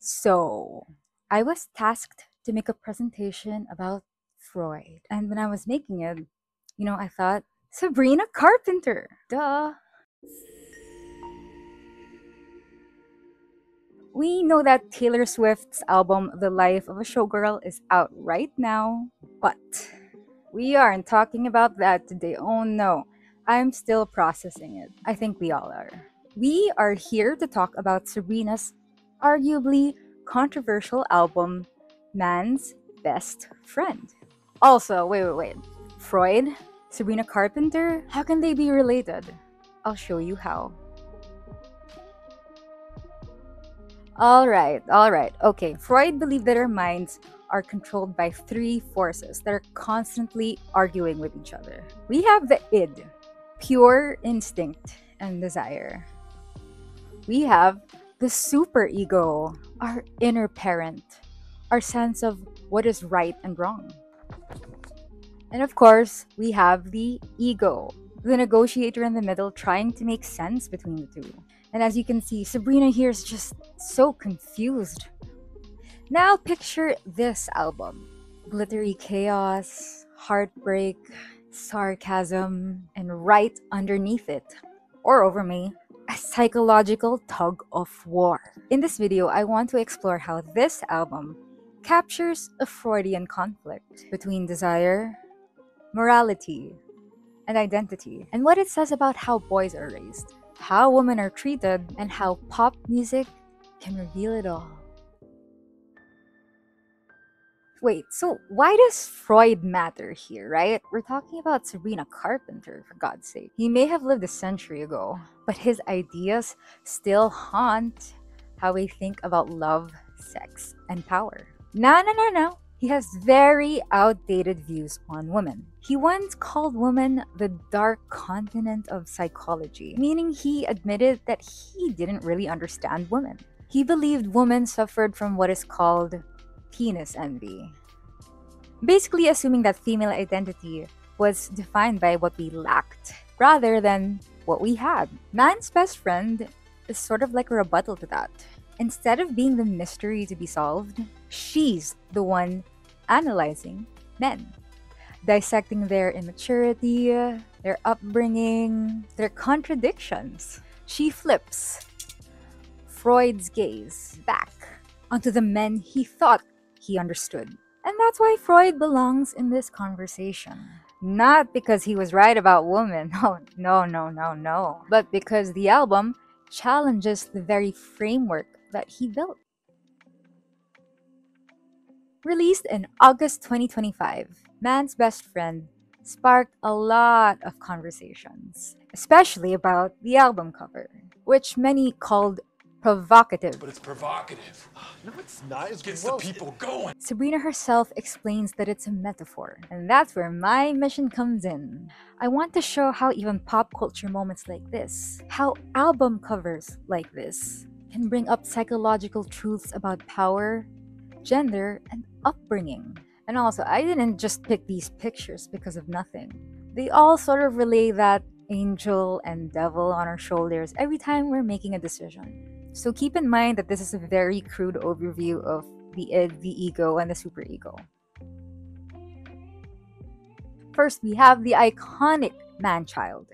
So, I was tasked to make a presentation about Freud. And when I was making it, I thought, Sabrina Carpenter. Duh. We know that Taylor Swift's album, The Life of a Showgirl, is out right now, but we aren't talking about that today. Oh no, I'm still processing it. I think we all are. We are here to talk about Sabrina's arguably controversial album, Man's Best Friend. Also, wait. Freud? Sabrina Carpenter? How can they be related? I'll show you how. Alright. Okay, Freud believed that our minds are controlled by three forces that are constantly arguing with each other. We have the id, pure instinct and desire. We have the superego, our inner parent, our sense of what is right and wrong. And of course, we have the ego, the negotiator in the middle trying to make sense between the two. And as you can see, Sabrina here is just so confused. Now picture this album. Glittery chaos, heartbreak, sarcasm, and right underneath it, or over me, a psychological tug of war. In this video, I want to explore how this album captures a Freudian conflict between desire, morality, and identity, and what it says about how boys are raised, how women are treated, and how pop music can reveal it all. Wait, so why does Freud matter here, right? We're talking about Sabrina Carpenter, for God's sake. He may have lived a century ago, but his ideas still haunt how we think about love, sex, and power. No. He has very outdated views on women. He once called women the dark continent of psychology, meaning he admitted that he didn't really understand women. He believed women suffered from what is called penis envy, basically assuming that female identity was defined by what we lacked rather than what we had. Man's Best Friend is sort of like a rebuttal to that. Instead of being the mystery to be solved, she's the one analyzing men, dissecting their immaturity, their upbringing, their contradictions. She flips Freud's gaze back onto the men he thought he understood. And that's why Freud belongs in this conversation. Not because he was right about women, no, but because the album challenges the very framework that he built. Released in August 2025, Man's Best Friend sparked a lot of conversations, especially about the album cover, which many called provocative. But it's provocative. No, it's not. It's Gets gross. the people going. Sabrina herself explains that it's a metaphor, and that's where my mission comes in. I want to show how even pop culture moments like this, how album covers like this, can bring up psychological truths about power, gender, and upbringing. And also, I didn't just pick these pictures because of nothing. They all sort of relay that angel and devil on our shoulders every time we're making a decision. So keep in mind that this is a very crude overview of the id, the ego, and the superego. First, we have the iconic Manchild.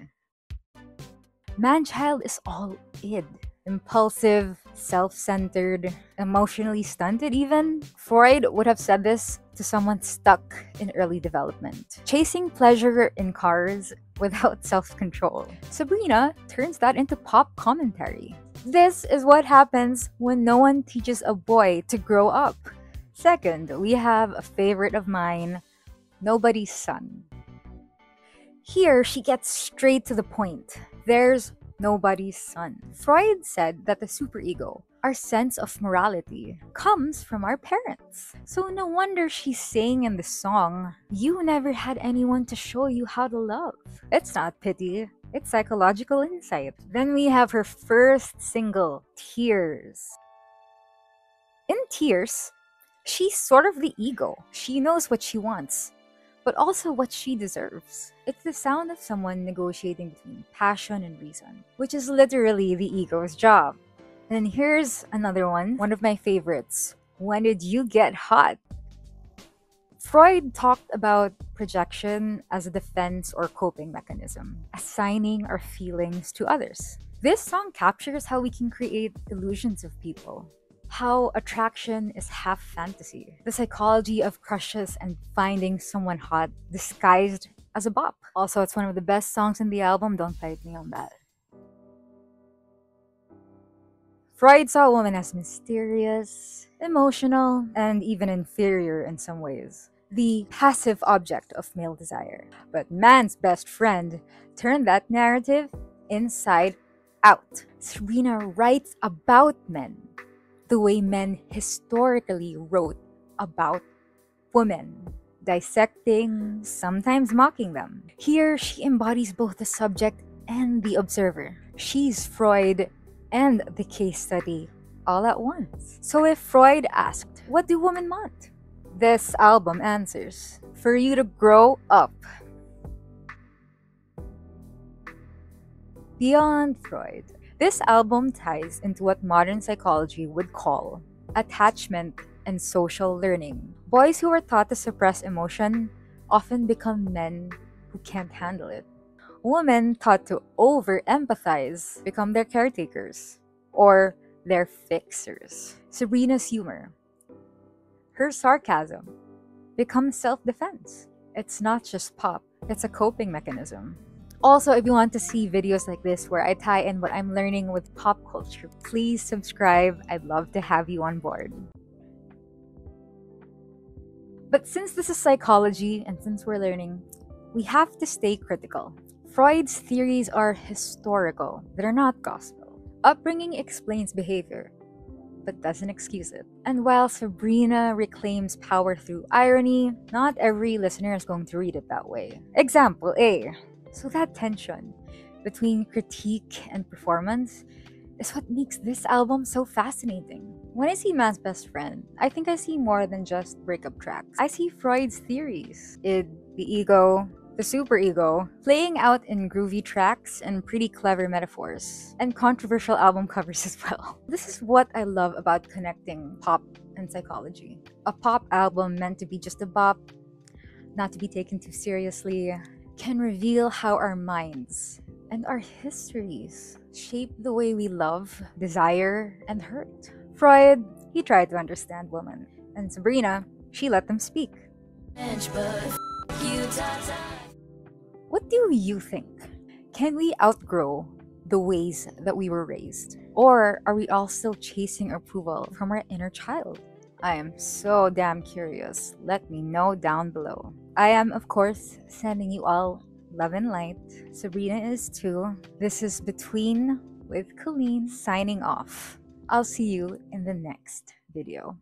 Manchild is all id. Impulsive, self-centered, emotionally stunted even. Freud would have said this to someone stuck in early development. Chasing pleasure in cars without self-control. Sabrina turns that into pop commentary. This is what happens when no one teaches a boy to grow up. Second, we have a favorite of mine, Nobody's Son. Here, she gets straight to the point. There's nobody's son. Freud said that the superego, our sense of morality, comes from our parents. So no wonder she's saying in the song, you never had anyone to show you how to love. It's not pity, it's psychological insight. Then we have her first single, Tears. In Tears, she's sort of the ego. She knows what she wants, but also what she deserves. It's the sound of someone negotiating between passion and reason, which is literally the ego's job. And here's another one of my favorites. When did you get hot? Freud talked about projection as a defense or coping mechanism, assigning our feelings to others. This song captures how we can create illusions of people, how attraction is half fantasy, the psychology of crushes and finding someone hot disguised as a bop. Also, it's one of the best songs in the album, don't fight me on that. Freud saw a woman as mysterious, emotional, and even inferior in some ways, the passive object of male desire. But man's best friend turned that narrative inside out. Sabrina writes about men the way men historically wrote about women, dissecting, sometimes mocking them. Here, she embodies both the subject and the observer. She's Freud and the case study all at once. So if Freud asked, what do women want? This album answers, for you to grow up. Beyond Freud, this album ties into what modern psychology would call attachment and social learning. Boys who are taught to suppress emotion often become men who can't handle it. Women taught to over-empathize become their caretakers or their fixers. Sabrina's humor, her sarcasm, becomes self-defense. It's not just pop, it's a coping mechanism. Also, if you want to see videos like this where I tie in what I'm learning with pop culture, please subscribe. I'd love to have you on board. But since this is psychology and since we're learning, we have to stay critical. Freud's theories are historical, they're not gospel. Upbringing explains behavior, but doesn't excuse it. And while Sabrina reclaims power through irony, not every listener is going to read it that way. Example A. So that tension between critique and performance is what makes this album so fascinating. When I see Man's Best Friend, I think I see more than just breakup tracks. I see Freud's theories, id, the ego, the superego, playing out in groovy tracks and pretty clever metaphors, and controversial album covers as well. This is what I love about connecting pop and psychology. A pop album meant to be just a bop, not to be taken too seriously, can reveal how our minds and our histories shape the way we love, desire, and hurt. Freud, he tried to understand women, and Sabrina, she let them speak. What do you think? Can we outgrow the ways that we were raised? Or are we all still chasing approval from our inner child? I am so damn curious. Let me know down below. I am, of course, sending you all love and light. Sabrina is too. This is Between with Colleen signing off. I'll see you in the next video.